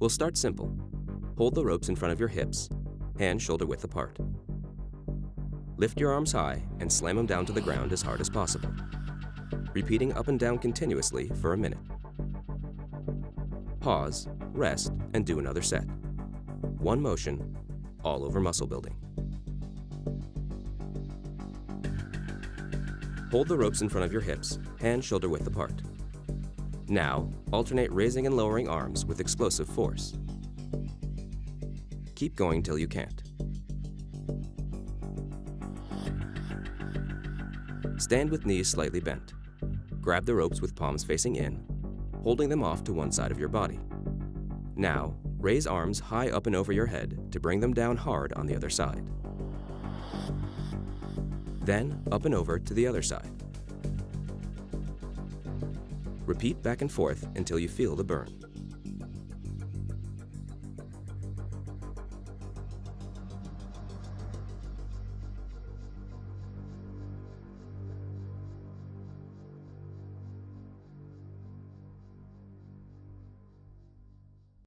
We'll start simple. Hold the ropes in front of your hips, hands shoulder width apart. Lift your arms high and slam them down to the ground as hard as possible, repeating up and down continuously for a minute. Pause, rest, and do another set. One motion, all over muscle building. Hold the ropes in front of your hips, hands shoulder width apart. Now, alternate raising and lowering arms with explosive force. Keep going till you can't. Stand with knees slightly bent. Grab the ropes with palms facing in, holding them off to one side of your body. Now, raise arms high up and over your head to bring them down hard on the other side. Then, up and over to the other side. Repeat back and forth until you feel the burn.